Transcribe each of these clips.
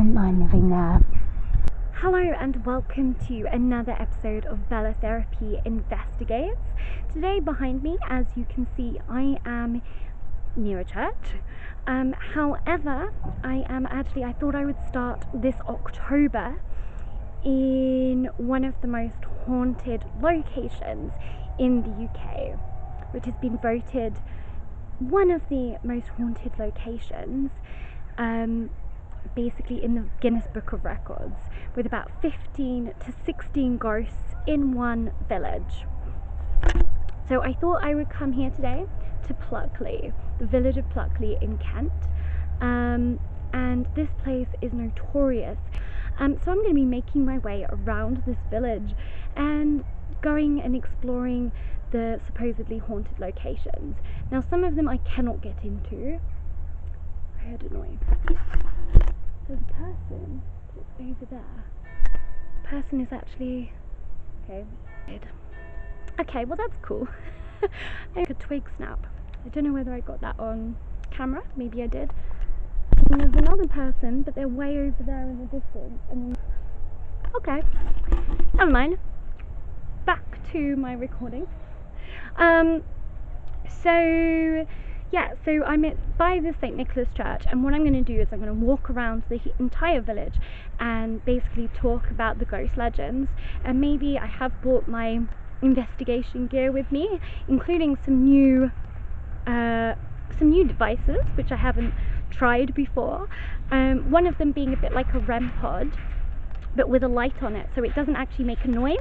don't mind living there. Hello and welcome to another episode of Bella Therapy Investigates. Today behind me, as you can see, I am near a church. However, I thought I would start this October in one of the most haunted locations in the UK, which has been voted one of the most haunted locations basically in the Guinness Book of Records, with about 15 to 16 ghosts in one village. So I thought I would come here today to Pluckley, the village of Pluckley in Kent, and this place is notorious. So I'm going to be making my way around this village and going and exploring the supposedly haunted locations. Now some of them I cannot get into. I heard a noise. There's a person that's over there. The person is actually... Okay, well that's cool. I took a twig snap. I don't know whether I got that on camera. Maybe I did. And there's another person, but they're way over there in the distance. And then... Okay, never mind. Back to my recording. So I'm by the St. Nicholas Church, and what I'm going to do is I'm going to walk around the entire village and basically talk about the ghost legends. And maybe I have brought my investigation gear with me, including some new devices which I haven't tried before. One of them being a bit like a REM pod, but with a light on it, so it doesn't actually make a noise.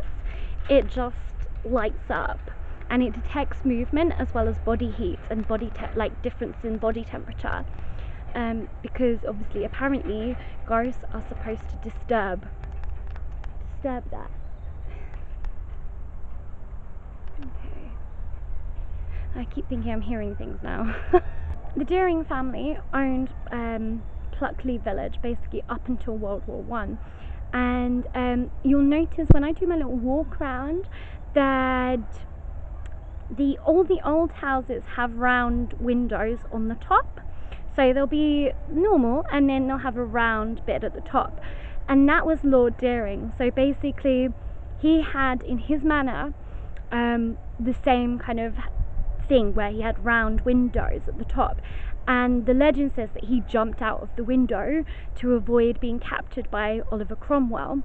It just lights up. And it detects movement as well as body heat and difference in body temperature, because obviously apparently ghosts are supposed to disturb that. Okay, I keep thinking I'm hearing things now. The Deering family owned Pluckley Village basically up until World War I, and you'll notice when I do my little walk around that all the old houses have round windows on the top, so they'll be normal and then they'll have a round bit at the top, and that was Lord Deering. So basically he had in his manor the same kind of thing where he had round windows at the top, and the legend says that he jumped out of the window to avoid being captured by Oliver Cromwell,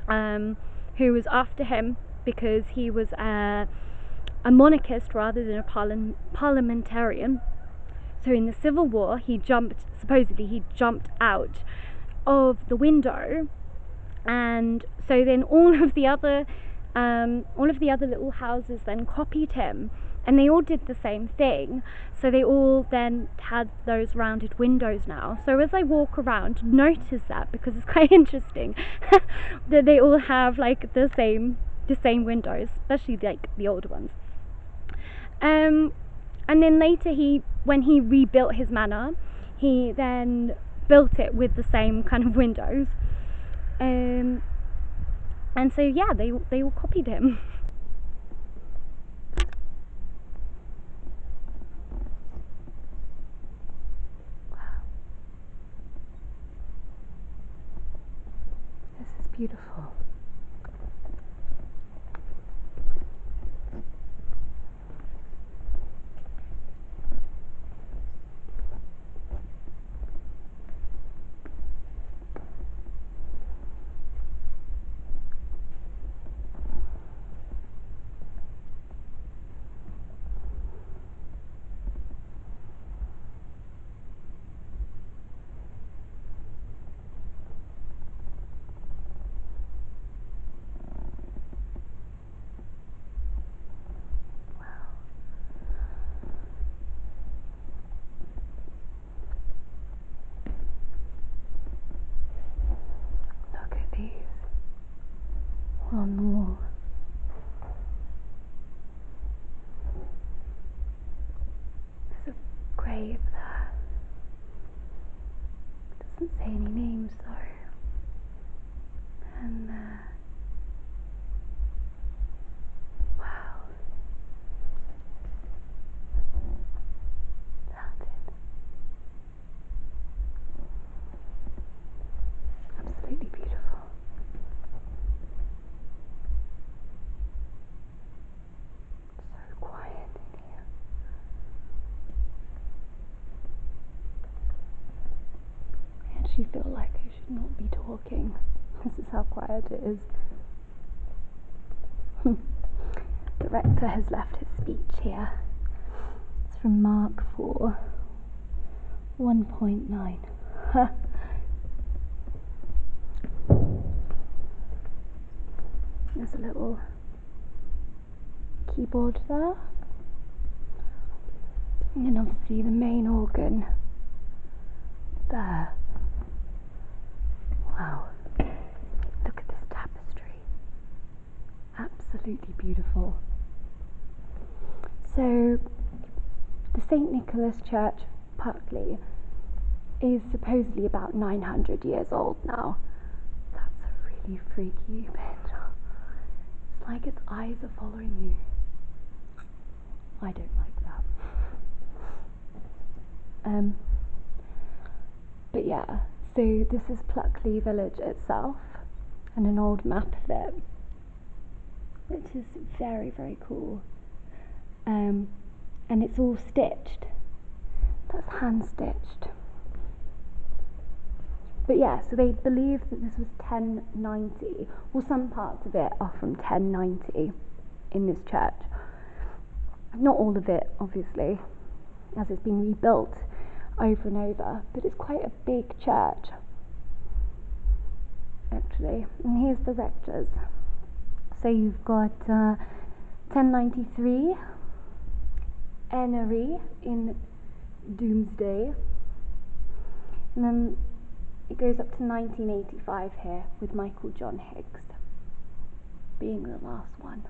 who was after him because he was a monarchist rather than a parliamentarian. So in the Civil War supposedly he jumped out of the window, and so then all of the other little houses then copied him, and they all did the same thing. So they all then had those rounded windows now. So as I walk around, notice that, because it's quite interesting that they all have like the same windows, especially like the older ones. And then later when he rebuilt his manor, he then built it with the same kind of windows, and so yeah, they all copied him. Wow, this is beautiful. On the wall. There's a grave there. It doesn't say any names though. And wow. That's it. actually feel like I should not be talking. This is how quiet it is. The rector has left his speech here. It's from Mark 4, 1.9. There's a little keyboard there. And then obviously the main organ there. Wow. Look at this tapestry. Absolutely beautiful. So, the St. Nicholas Church of Pluckley is supposedly about 900 years old now. That's a really freaky bit. It's like its eyes are following you. I don't like that. But yeah, so this is Pluckley Village itself, and an old map of it, which is very, very cool. And it's all stitched. That's hand stitched. But yeah, so they believe that this was 1090. Well, some parts of it are from 1090 in this church. Not all of it, obviously, as it's been rebuilt over and over, but it's quite a big church, actually. And here's the rectors. So you've got 1093, Enery in Doomsday, and then it goes up to 1985 here, with Michael John Higgs being the last one.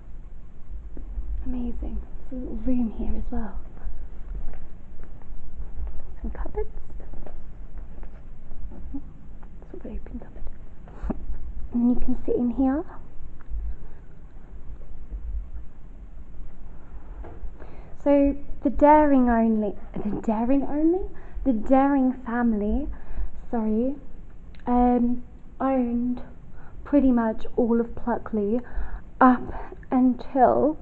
Amazing. There's a little room here as well. Some cupboards. Sort of open cupboard. And then you can sit in here. So the Daring family, owned pretty much all of Pluckley up until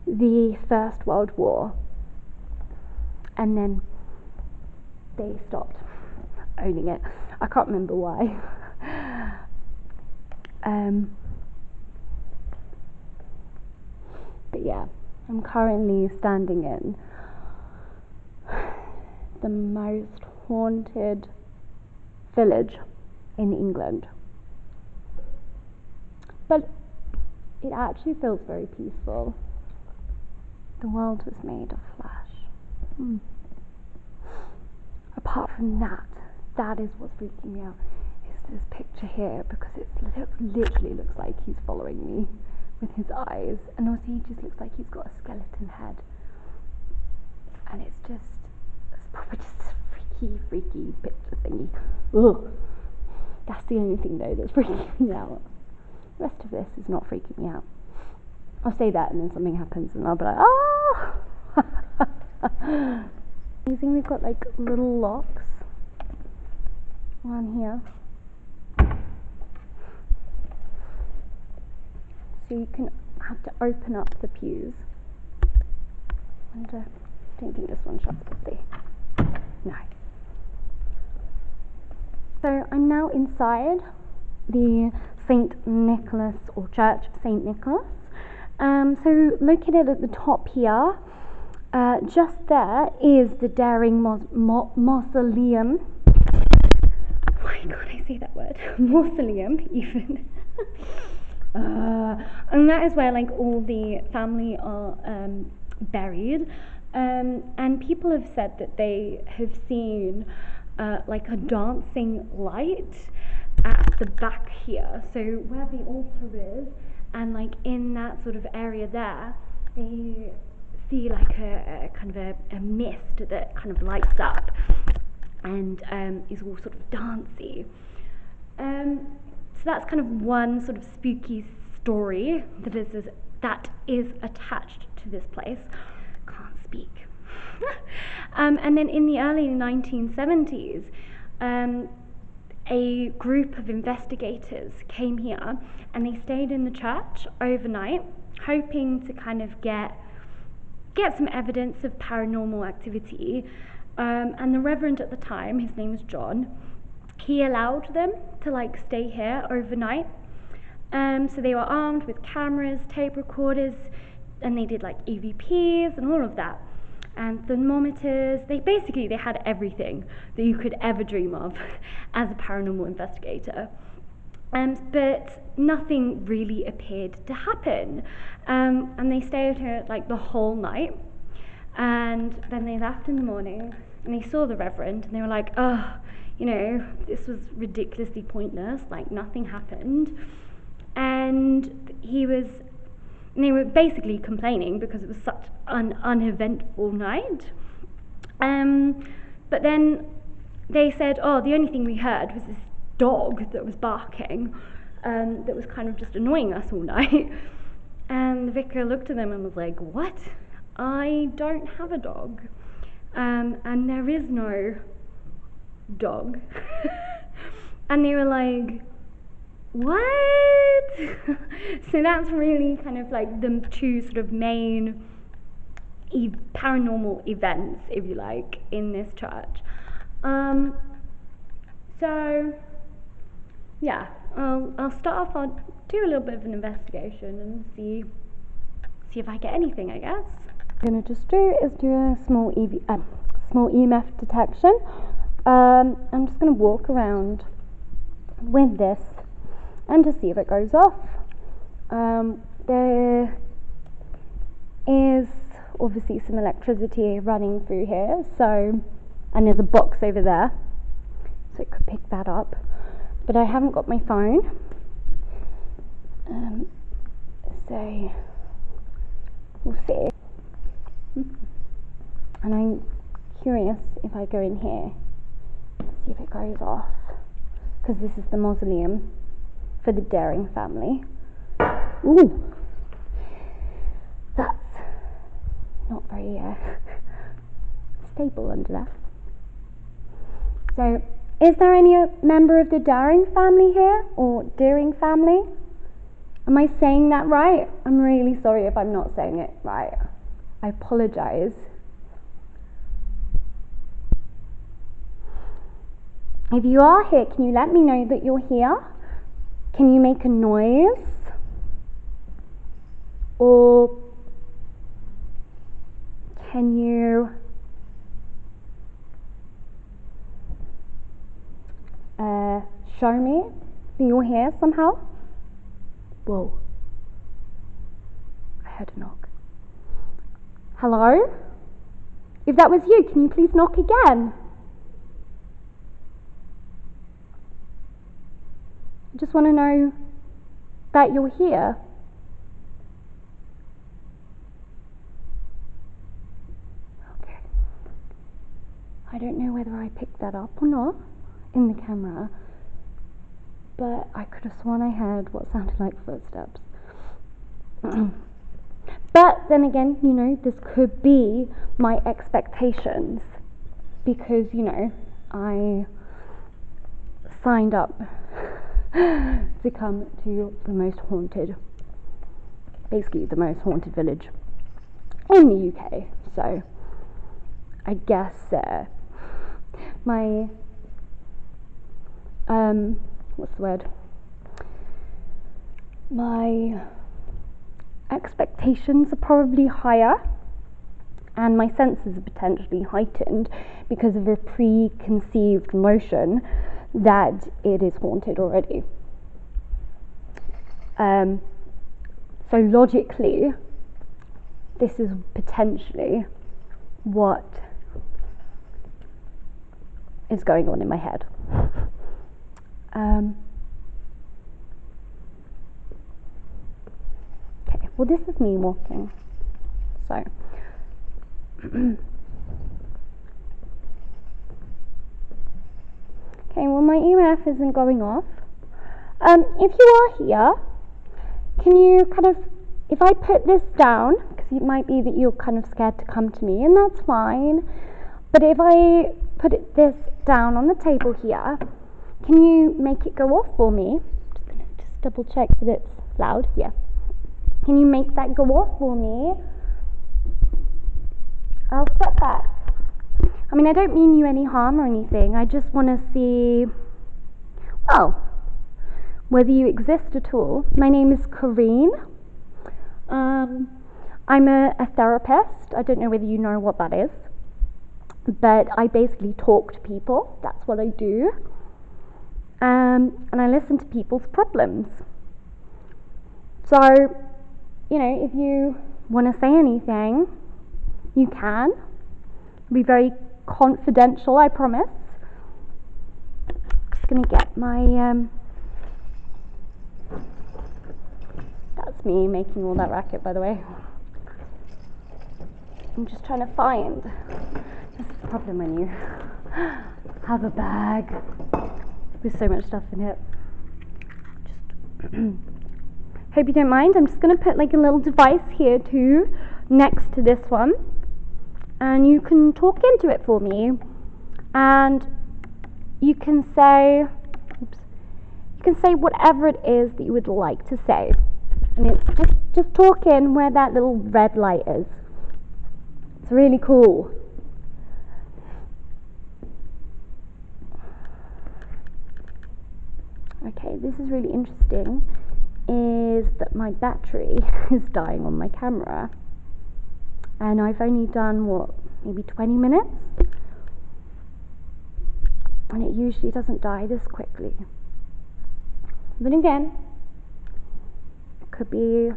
the First World War, and then they stopped owning it. I can't remember why. But yeah, I'm currently standing in the most haunted village in England. But it actually feels very peaceful. The world was made of flesh. Apart from that, that is what's freaking me out. Is this picture here, because it literally looks like he's following me with his eyes, and also he just looks like he's got a skeleton head. And it's probably just a freaky picture thingy. Ugh. That's the only thing though that's freaking me out. The rest of this is not freaking me out. I'll say that and then something happens and I'll be like, ah! Amazing, we've got like little locks on here. So you can have to open up the pews. And I don't think this one shuts properly. No. So I'm now inside the St. Nicholas, or Church of St. Nicholas. So located at the top here, just there is the Daring Mausoleum. Oh my god, I say that word. Mausoleum, even. And that is where like all the family are buried. And people have said that they have seen like a dancing light at the back here. So where the altar is, and like in that sort of area there, they see like a kind of a mist that kind of lights up and is all sort of dancey. So that's kind of one sort of spooky story that is attached to this place. Can't speak. And then in the early 1970s, a group of investigators came here and they stayed in the church overnight, hoping to kind of get some evidence of paranormal activity. And the reverend at the time, his name was John, he allowed them to like stay here overnight. So they were armed with cameras, tape recorders, and they did like EVPs and all of that, and thermometers. They had everything that you could ever dream of as a paranormal investigator. But nothing really appeared to happen. And they stayed here like the whole night. And then they left in the morning and they saw the Reverend and they were like, oh, you know, this was ridiculously pointless, like nothing happened. And they were basically complaining because it was such an uneventful night. But then they said, oh, the only thing we heard was this dog that was barking, that was kind of just annoying us all night. And the vicar looked at them and was like, what? I don't have a dog. And there is no dog. And they were like, what? So that's really kind of like the two sort of main paranormal events, if you like, in this church. So yeah, I'll start off. I'll do a little bit of an investigation and see if I get anything, I guess. What I'm gonna just do a small EMF detection. I'm just gonna walk around with this and to see if it goes off. There is obviously some electricity running through here, and there's a box over there, so it could pick that up. But I haven't got my phone, so we'll see. And I'm curious if I go in here, see if it goes off, because this is the mausoleum for the Daring family. Ooh, that's not very stable under there. So, is there any member of the Daring family here, or Deering family? Am I saying that right? I'm really sorry if I'm not saying it right. I apologise. If you are here, can you let me know that you're here? Can you make a noise? Or can you show me that you're here somehow? Whoa. I heard a knock. Hello? If that was you, can you please knock again? I just want to know that you're here. Okay. I don't know whether I picked that up or not in the camera, but I could have sworn I heard what sounded like footsteps. But then again, you know, this could be my expectations, because, you know, I signed up to come to the most haunted village in the UK. So I guess my what's the word? My expectations are probably higher, and my senses are potentially heightened because of a preconceived notion that it is haunted already. So logically, this is potentially what is going on in my head. Okay, well, this is me walking, so okay, well, my EMF isn't going off. If you are here, can you kind of, if I put this down, because it might be that you're kind of scared to come to me, and that's fine, but if I put this down on the table here, can you make it go off for me? I'm just going to just double check that it's loud. Yeah. Can you make that go off for me? I'll step back. I mean, I don't mean you any harm or anything. I just want to see Oh, whether you exist at all. My name is Corrine. I'm a therapist. I don't know whether you know what that is, but I basically talk to people. That's what I do. And I listen to people's problems. So, if you want to say anything, you can. It'll be very confidential, I promise. Just going to get my... That's me making all that racket, by the way. I'm just trying to find... This is the problem when you have a bag with so much stuff in it. Just... Hope you don't mind. I'm just going to put like a little device here too, next to this one. And you can talk into it for me. And you can say... You can say whatever it is that you would like to say. And it's just talk in where that little red light is. It's really cool. Okay, this is really interesting, is that my battery is dying on my camera. And I've only done, maybe 20 minutes? And it usually doesn't die this quickly. But again, it could be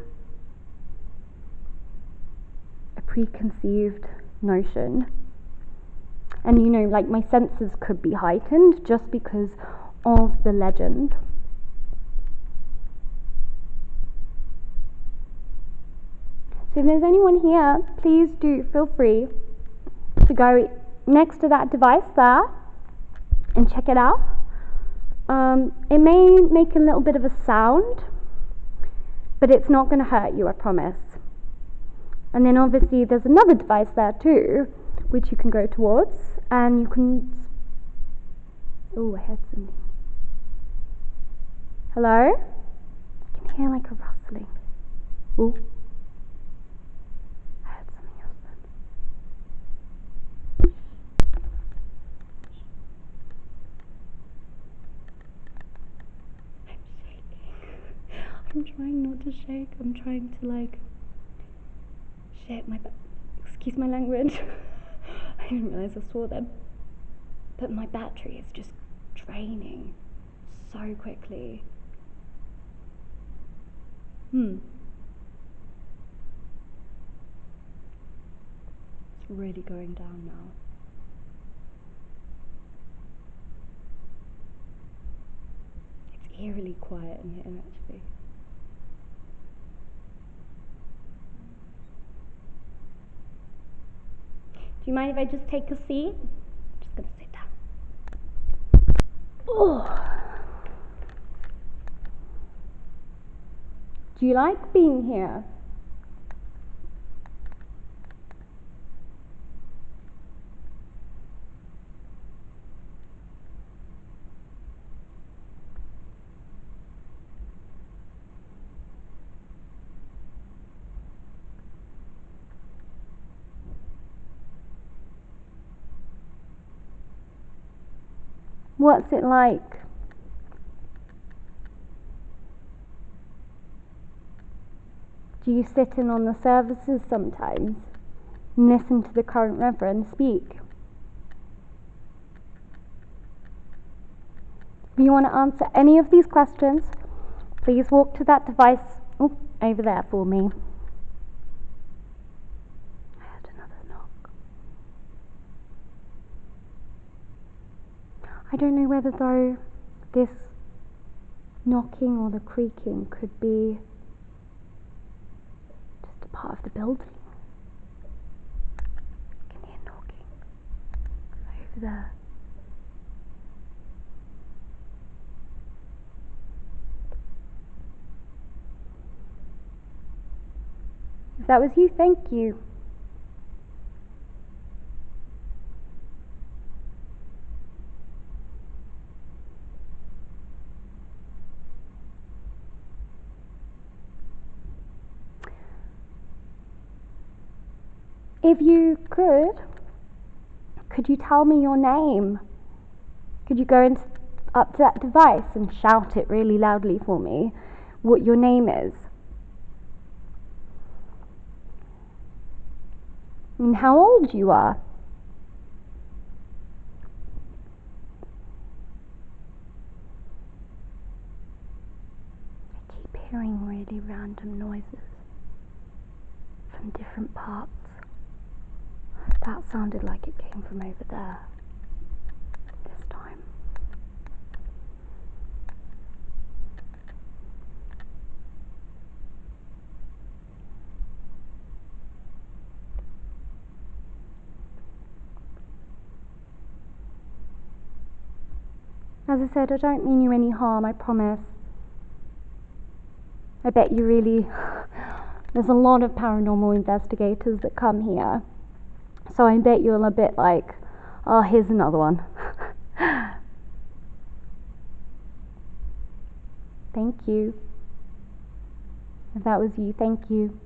a preconceived notion. And like my senses could be heightened just because of the legend. So if there's anyone here, please do feel free to go next to that device there and check it out. It may make a little bit of a sound, but it's not going to hurt you, I promise. And then obviously there's another device there too, which you can go towards, and you can... Oh, I heard something. Hello? I can hear like a rustling. Oh. I heard something else then. I'm trying not to shake. I'm trying to shake my excuse my language. I didn't realise I swore then. But my battery is just draining so quickly. It's really going down now. It's eerily quiet in here actually. Do you mind if I just take a seat? I'm just going to sit down. Oh. Do you like being here? What's it like? Do you sit in on the services sometimes and listen to the current Reverend speak? If you want to answer any of these questions, please walk to that device over there for me. I heard another knock. I don't know whether though this knocking or the creaking could be just a part of the building. I can hear knocking over there. If that was you, thank you. If you could you tell me your name? Could you go into up to that device and shout it really loudly for me what your name is. And how old you are. I keep hearing really random noises from different parts. That sounded like it came from over there this time. As I said, I don't mean you any harm, I promise. I bet you really... There's a lot of paranormal investigators that come here. So I bet you're a bit like, oh, here's another one. Thank you. If that was you, thank you.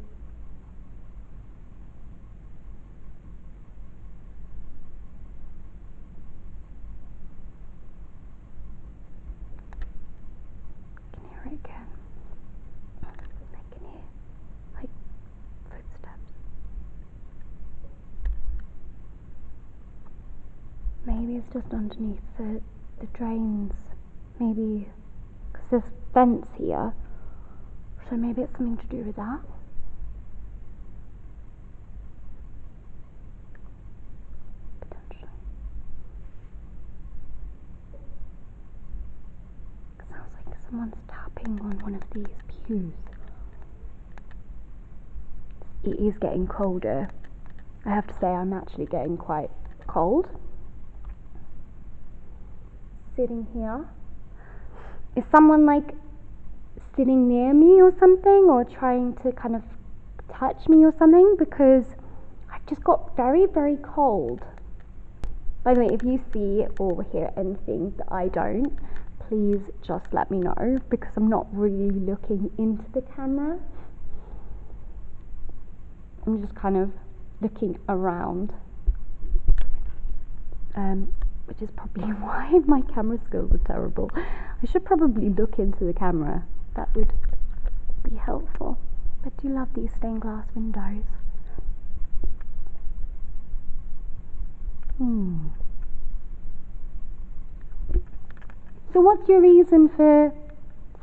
I can hear it again. I can hear, like, footsteps. Maybe it's just underneath the drains. Maybe, because there's vents here. So maybe it's something to do with that. Potentially. It sounds like someone's tapping on one of these pews. It is getting colder. I have to say I'm actually getting quite cold. Sitting here. Is someone like sitting near me or something, or trying to kind of touch me or something, because I've just got very, very cold. By the way, if you see or hear anything that I don't, please just let me know, because I'm not really looking into the camera. I'm just kind of looking around, which is probably why my camera skills are terrible. I should probably look into the camera. That would be helpful. I do love these stained glass windows. So what's your reason for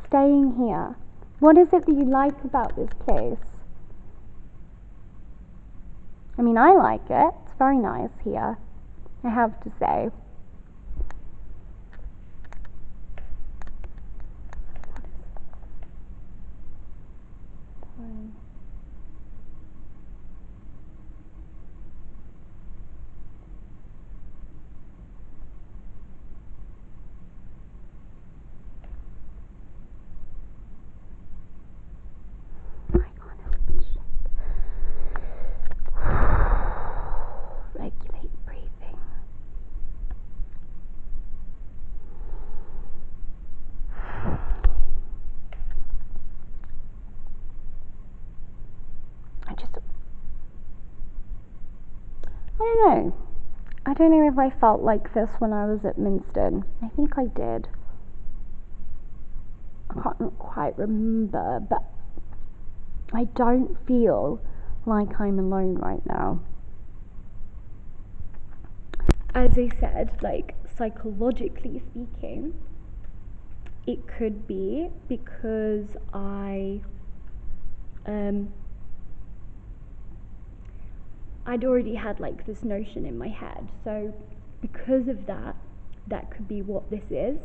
staying here? What is it that you like about this place? I mean, I like it. It's very nice here, I have to say. Regulate breathing. I don't know if I felt like this when I was at Minston. I think I did. I can't quite remember, but I don't feel like I'm alone right now. As I said, like, psychologically speaking, it could be because I'd already had like this notion in my head, so because of that, that could be what this is,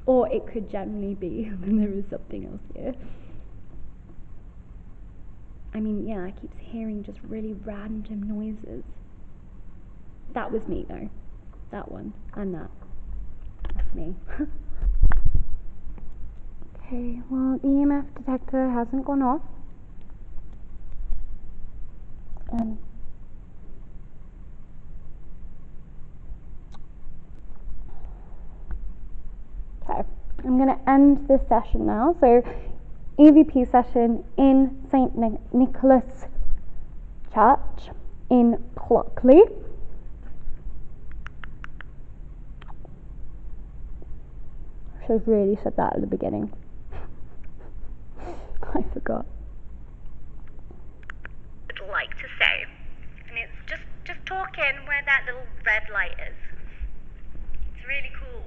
or it could generally be that there is something else here. I mean, yeah, I keep hearing just really random noises. That was me though, that one, and that's me. Okay, well, the EMF detector hasn't gone off. Okay, I'm going to end this session now. So, EVP session in St. Nicholas Church in Pluckley. should have really said that at the beginning. I forgot. Would like to say, and it's just talking where that little red light is. It's really cool.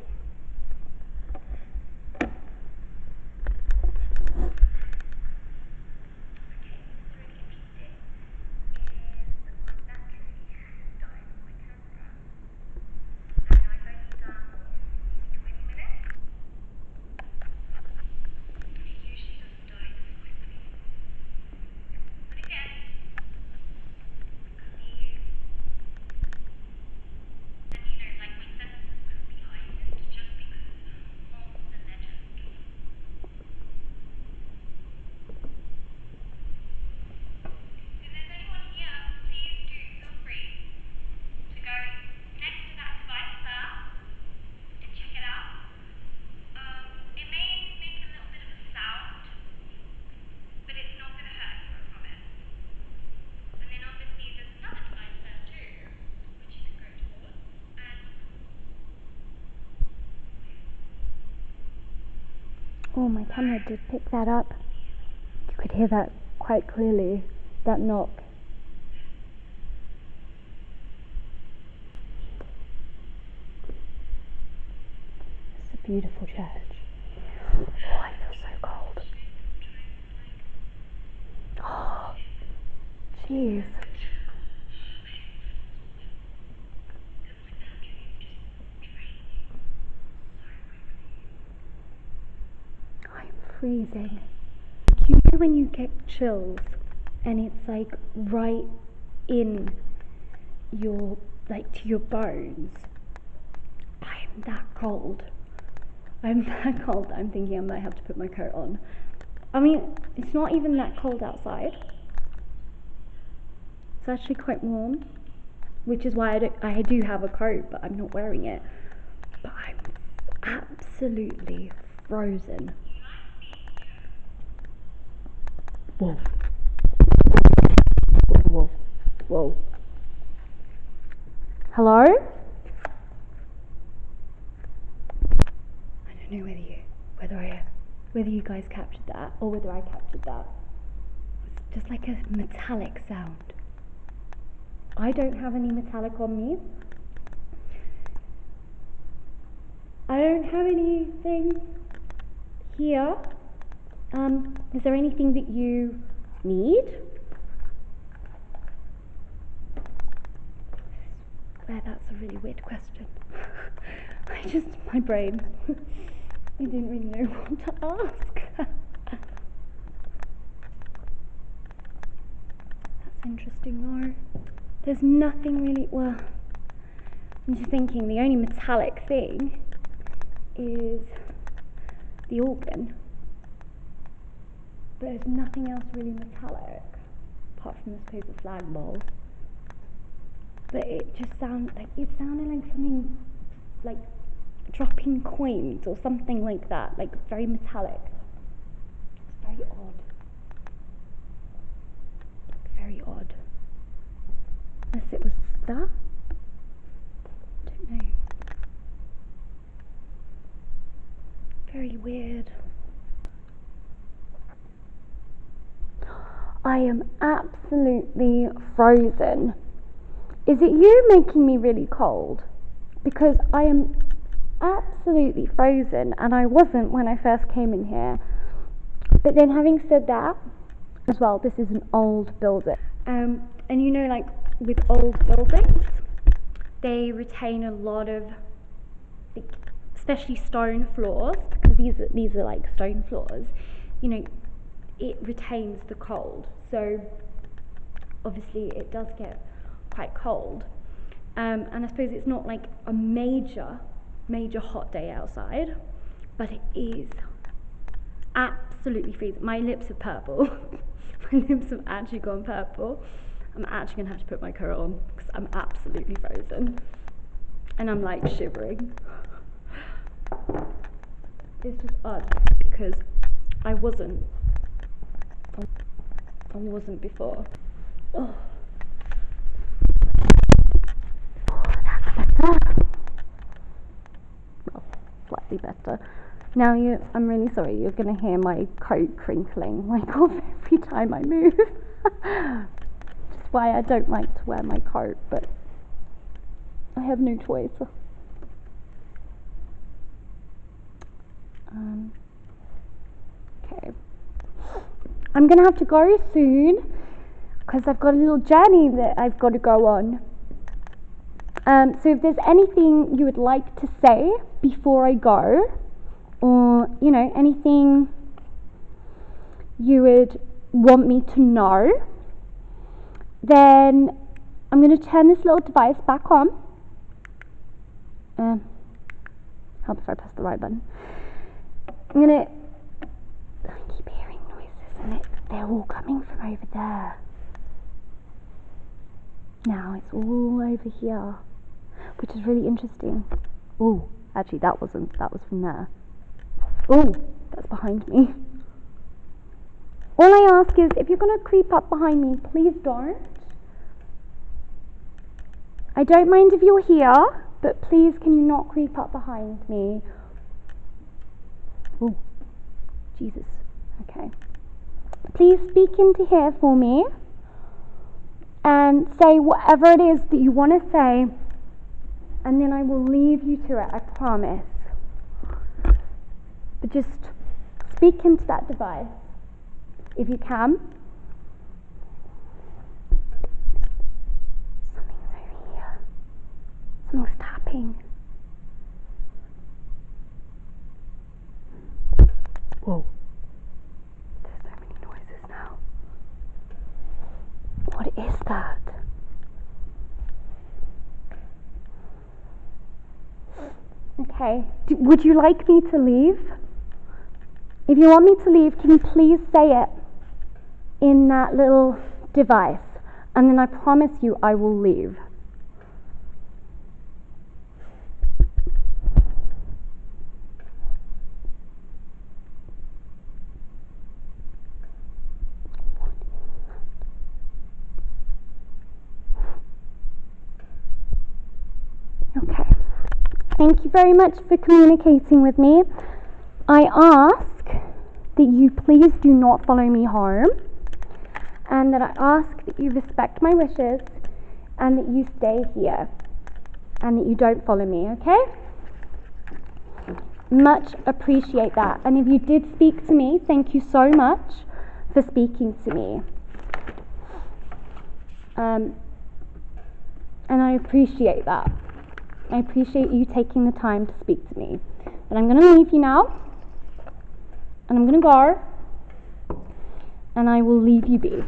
Oh, my camera did pick that up. You could hear that quite clearly, that knock. It's a beautiful church. Oh, I feel so cold. Oh, jeez. I'm freezing. You know when you get chills and it's like right in your, like to your bones? I'm that cold. I'm thinking I might have to put my coat on. I mean, it's not even that cold outside. It's actually quite warm, which is why I do have a coat, but I'm not wearing it. But I'm absolutely frozen. Whoa. Whoa. Whoa. Hello? I don't know whether you guys captured that or whether I captured that. It's just like a metallic sound. I don't have any metallic on me. I don't have anything here. Is there anything that you need? That's a really weird question. My brain, I didn't really know what to ask. That's interesting though. There's nothing really, well, I'm just thinking the only metallic thing is the organ. But there's nothing else really metallic, apart from I suppose the flagpole. But it just sounded like something like dropping coins or something like that, like very metallic. It's very odd. Very odd. Unless it was that? I don't know. Very weird. I am absolutely frozen. Is it you making me really cold? Because I am absolutely frozen, and I wasn't when I first came in here. But then having said that, as well, this is an old building. And you know, like with old buildings, they retain a lot of, especially stone floors, because these are like stone floors, you know, it retains the cold. So obviously it does get quite cold. And I suppose it's not like a major hot day outside, but it is absolutely freezing. My lips are purple. My lips have actually gone purple. I'm actually going to have to put my coat on because I'm absolutely frozen. And I'm like shivering. It's just odd because I wasn't before. Oh. That's better. Well, slightly better. Now I'm really sorry, you're going to hear my coat crinkling like off every time I move. Which is why I don't like to wear my coat, but I have no choice. Okay. I'm going to have to go soon because I've got a little journey that I've got to go on. So if there's anything you would like to say before I go, or anything you would want me to know, then I'm going to turn this little device back on. Help if I press the right button. I keep hearing noises, and they're all coming from over there. Now it's all over here, which is really interesting. Oh, actually that was from there. Oh, that's behind me. All I ask is, if you're going to creep up behind me, please don't. I don't mind if you're here, but please can you not creep up behind me? Oh, Jesus. Okay. Please speak into here for me and say whatever it is that you want to say, and then I will leave you to it, I promise. But just speak into that device if you can. Something's over here. Something's tapping. Whoa. There's so many noises now. What is that? Okay. Would you like me to leave? If you want me to leave, can you please say it in that little device? And then I promise you I will leave. Okay. Thank you very much for communicating with me. I ask that you please do not follow me home, and that I ask that you respect my wishes, and that you stay here, and that you don't follow me, okay? Much appreciate that. And if you did speak to me, thank you so much for speaking to me. And I appreciate that. I appreciate you taking the time to speak to me. But I'm going to leave you now, and I'm going to go, and I will leave you be.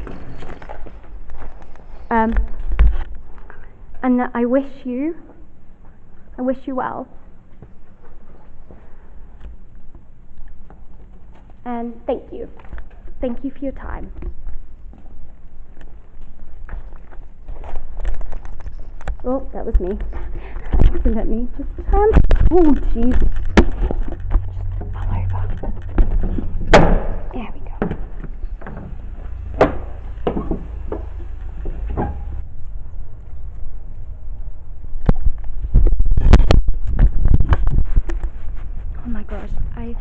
And that I wish you well. And thank you. Thank you for your time. Oh, that was me. Accidentally just turned. Oh, jeez. Just fell over. There we go. Oh my gosh, I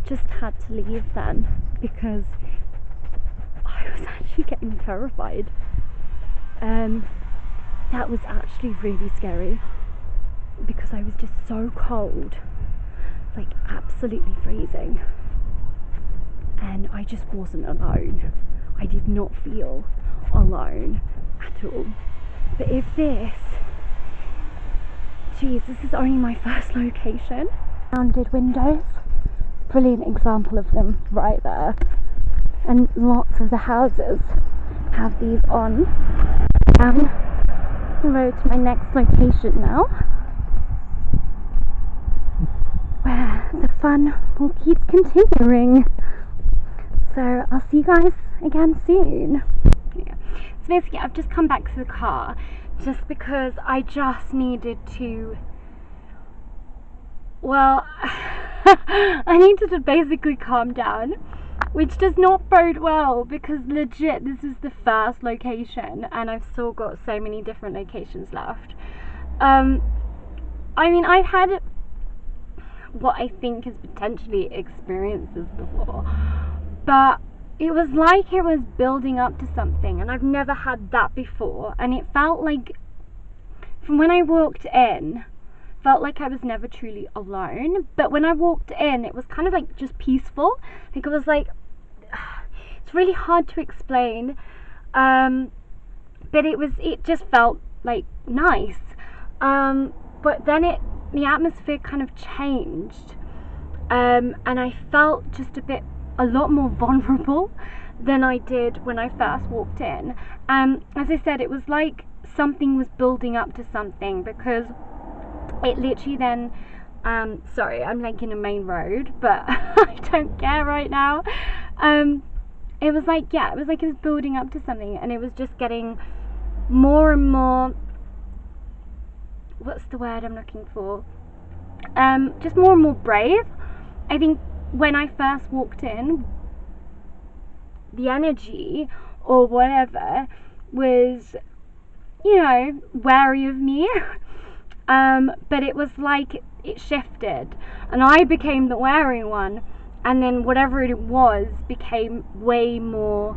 just had to leave then because I was actually getting terrified. That was actually really scary because I was just so cold, like absolutely freezing, and I just wasn't alone. I did not feel alone at all. But if this is only my first location. Rounded windows, brilliant example of them right there, and lots of the houses have these on. Down the road to my next location now, where the fun will keep continuing. So I'll see you guys again soon. Yeah. So basically I've just come back to the car just because I just needed to, well, I needed to basically calm down, which does not bode well because legit this is the first location and I've still got so many different locations left. I mean, I've had what I think is potentially experienced this before, but it was like it was building up to something, and I've never had that before, and it felt like, from when I walked in, felt like I was never truly alone, but when I walked in, it was kind of like just peaceful. Like, it was like, it's really hard to explain, but it just felt like nice, but then the atmosphere kind of changed, and I felt just a lot more vulnerable than I did when I first walked in. As I said, it was like something was building up to something, because it literally then, sorry, I'm like in a main road, but I don't care right now. It was like it was building up to something, and it was just getting more and more, what's the word I'm looking for? Just more and more brave. I think when I first walked in, the energy or whatever was, wary of me. But it was like it shifted, and I became the wary one, and then whatever it was became way more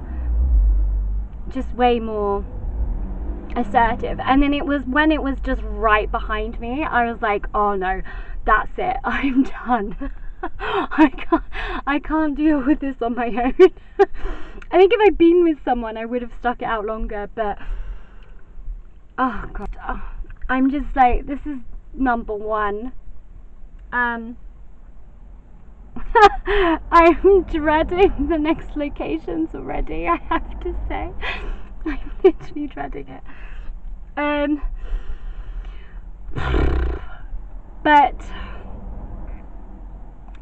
assertive. And then it was when it was just right behind me, I was like, oh no, that's it, I'm done. I can't deal with this on my own. I think if I'd been with someone, I would have stuck it out longer, but oh god, I'm just like, this is number one. I'm dreading the next locations already, I have to say. I'm literally dreading it. But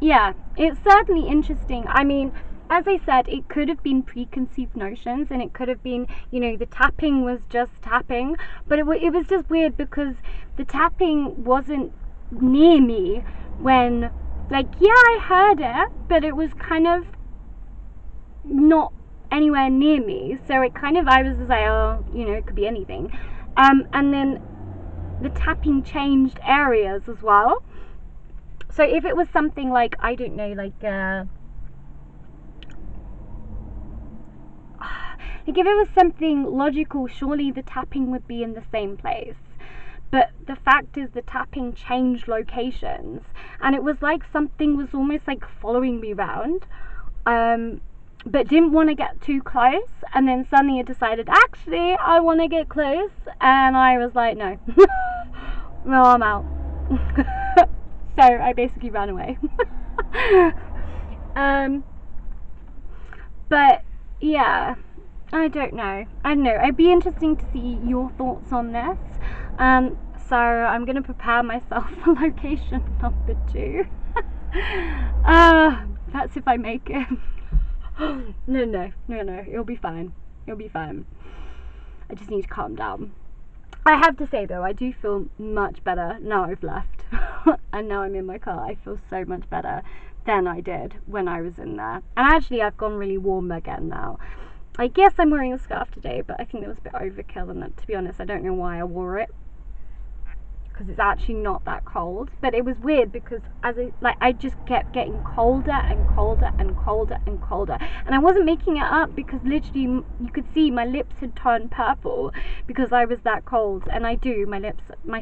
yeah, it's certainly interesting. I mean, as I said, it could have been preconceived notions, and it could have been, the tapping was just tapping, but it was just weird because the tapping wasn't near me when, like, yeah, I heard it, but it was kind of not anywhere near me, so it kind of, I was just like, oh, it could be anything. And then the tapping changed areas as well. So if it was something like, I don't know, like if it was something logical, surely the tapping would be in the same place. But the fact is, the tapping changed locations, and it was like something was almost like following me around, but didn't want to get too close, and then suddenly it decided, actually, I want to get close, and I was like, no. No, I'm out. So I basically ran away. But yeah, I don't know. It'd be interesting to see your thoughts on this. So I'm going to prepare myself for location number 2. That's if I make it. No, it'll be fine. I just need to calm down. I have to say though, I do feel much better now I've left. And now I'm in my car. I feel so much better than I did when I was in there. And actually, I've gone really warm again now. I guess I'm wearing a scarf today, but I think it was a bit overkill, and to be honest, I don't know why I wore it, because it's actually not that cold. But it was weird because I just kept getting colder and colder and colder and colder, and I wasn't making it up, because literally you could see my lips had turned purple because I was that cold. And my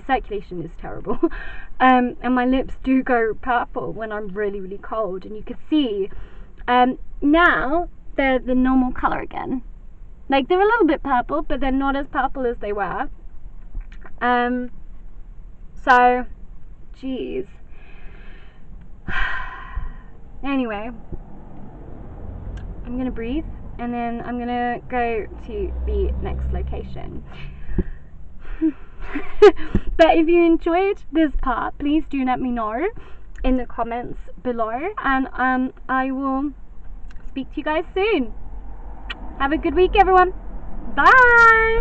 circulation is terrible, and my lips do go purple when I'm really, really cold. And you could see now they're the normal color again. Like, they're a little bit purple, but they're not as purple as they were. So, geez. Anyway, I'm gonna breathe, and then I'm gonna go to the next location. But if you enjoyed this part, please do let me know in the comments below, and I will speak to you guys soon. Have a good week, everyone. Bye.